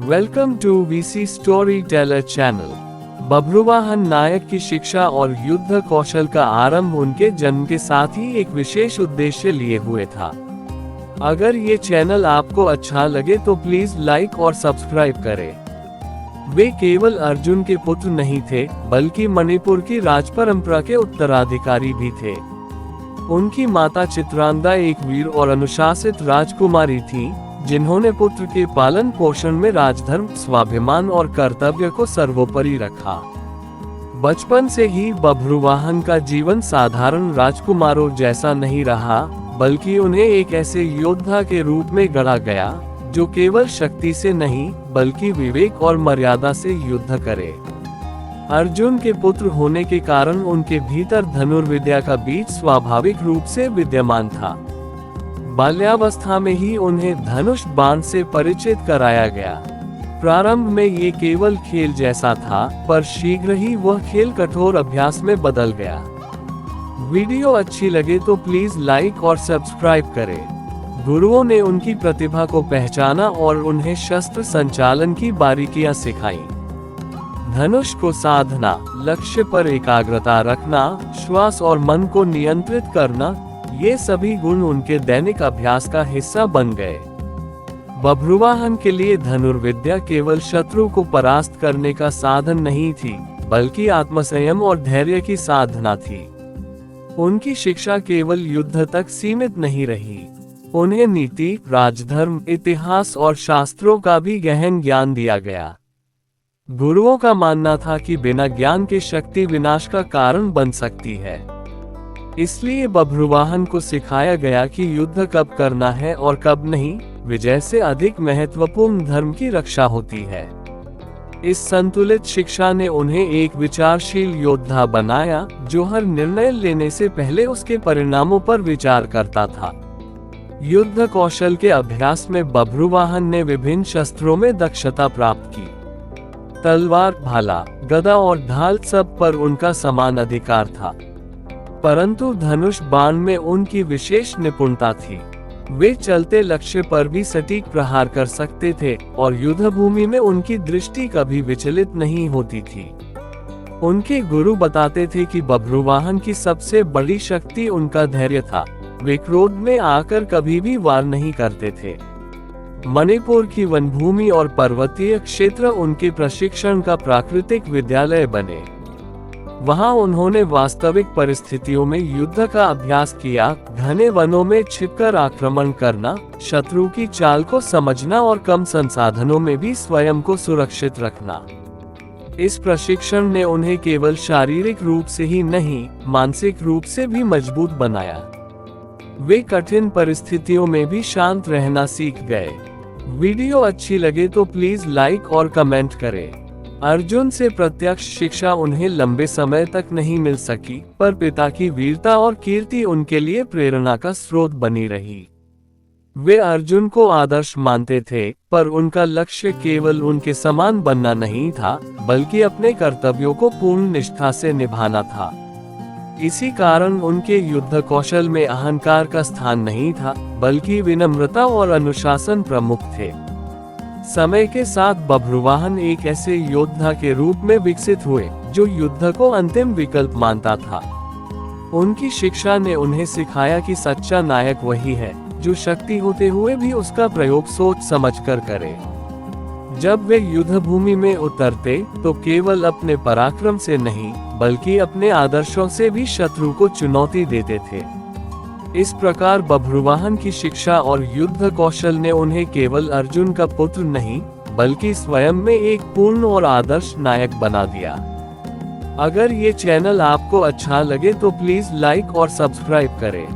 Welcome to VC story teller channel. Babruvahana Nayak की शिक्षा और युद्ध कौशल का आरंभ उनके जन्म के साथ ही एक विशेष उद्देश्य लिए हुए था। अगर ये चैनल आपको अच्छा लगे तो प्लीज लाइक और सब्सक्राइब करें। वे केवल अर्जुन के पुत्र नहीं थे, बल्कि मणिपुर की राज परंपरा के उत्तराधिकारी भी थे। उनकी माता चित्रांगदा एक वीर और अनुशासित राजकुमारी थी, जिन्होंने पुत्र के पालन पोषण में राजधर्म, स्वाभिमान और कर्तव्य को सर्वोपरि रखा। बचपन से ही बभ्रुवाहन का जीवन साधारण राजकुमारों जैसा नहीं रहा, बल्कि उन्हें एक ऐसे योद्धा के रूप में गढ़ा गया जो केवल शक्ति से नहीं बल्कि विवेक और मर्यादा से युद्ध करे। अर्जुन के पुत्र होने के कारण उनके भीतर धनुर्विद्या का बीज स्वाभाविक रूप से विद्यमान था। बाल्यावस्था में ही उन्हें धनुष बाण से परिचित कराया गया। प्रारंभ में ये केवल खेल जैसा था, पर शीघ्र ही वह खेल कठोर अभ्यास में बदल गया। वीडियो अच्छी लगे तो प्लीज लाइक और सब्सक्राइब करें। गुरुओं ने उनकी प्रतिभा को पहचाना और उन्हें शस्त्र संचालन की बारीकियां सिखाई। धनुष को साधना, लक्ष्य पर एकाग्रता रखना, श्वास और मन को नियंत्रित करना, ये सभी गुण उनके दैनिक अभ्यास का हिस्सा बन गए। बभ्रुवाहन के लिए धनुर्विद्या केवल शत्रु को परास्त करने का साधन नहीं थी, बल्कि आत्मसंयम और धैर्य की साधना थी। उनकी शिक्षा केवल युद्ध तक सीमित नहीं रही। उन्हें नीति, राजधर्म, इतिहास और शास्त्रों का भी गहन ज्ञान दिया गया। गुरुओं का मानना था कि बिना ज्ञान के शक्ति विनाश का कारण बन सकती है। इसलिए बभ्रुवाहन को सिखाया गया कि युद्ध कब करना है और कब नहीं, विजय से अधिक महत्वपूर्ण धर्म की रक्षा होती है। इस संतुलित शिक्षा ने उन्हें एक विचारशील योद्धा बनाया, जो हर निर्णय लेने से पहले उसके परिणामों पर विचार करता था। युद्ध कौशल के अभ्यास में बभ्रुवाहन ने विभिन्न शस्त्रों में दक्षता प्राप्त की। तलवार, भाला, गदा और ढाल सब पर उनका समान अधिकार था, परंतु धनुष बाण में उनकी विशेष निपुणता थी। वे चलते लक्ष्य पर भी सटीक प्रहार कर सकते थे और युद्ध भूमि में उनकी दृष्टि कभी विचलित नहीं होती थी। उनके गुरु बताते थे कि बभ्रुवाहन की सबसे बड़ी शक्ति उनका धैर्य था। वे क्रोध में आकर कभी भी वार नहीं करते थे। मणिपुर की वनभूमि और पर्वतीय क्षेत्र उनके प्रशिक्षण का प्राकृतिक विद्यालय बने। वहां उन्होंने वास्तविक परिस्थितियों में युद्ध का अभ्यास किया, घने वनों में छिपकर आक्रमण करना, शत्रु की चाल को समझना और कम संसाधनों में भी स्वयं को सुरक्षित रखना। इस प्रशिक्षण ने उन्हें केवल शारीरिक रूप से ही नहीं, मानसिक रूप से भी मजबूत बनाया। वे कठिन परिस्थितियों में भी शांत रहना सीख गए। वीडियो अच्छी लगे तो प्लीज लाइक और कमेंट करें। अर्जुन से प्रत्यक्ष शिक्षा उन्हें लंबे समय तक नहीं मिल सकी, पर पिता की वीरता और कीर्ति उनके लिए प्रेरणा का स्रोत बनी रही। वे अर्जुन को आदर्श मानते थे, पर उनका लक्ष्य केवल उनके समान बनना नहीं था, बल्कि अपने कर्तव्यों को पूर्ण निष्ठा से निभाना था। इसी कारण उनके युद्ध कौशल में अहंकार का स्थान नहीं था, बल्कि विनम्रता और अनुशासन प्रमुख थे। समय के साथ बभ्रुवाहन एक ऐसे योद्धा के रूप में विकसित हुए, जो युद्ध को अंतिम विकल्प मानता था। उनकी शिक्षा ने उन्हें सिखाया कि सच्चा नायक वही है, जो शक्ति होते हुए भी उसका प्रयोग सोच समझकर करे। जब वे युद्ध भूमि में उतरते, तो केवल अपने पराक्रम से नहीं, बल्कि अपने आदर्शों से भी शत्रु को चुनौती देते थे। इस प्रकार बभ्रुवाहन की शिक्षा और युद्ध कौशल ने उन्हें केवल अर्जुन का पुत्र नहीं, बल्कि स्वयं में एक पूर्ण और आदर्श नायक बना दिया। अगर ये चैनल आपको अच्छा लगे तो प्लीज लाइक और सब्सक्राइब करें।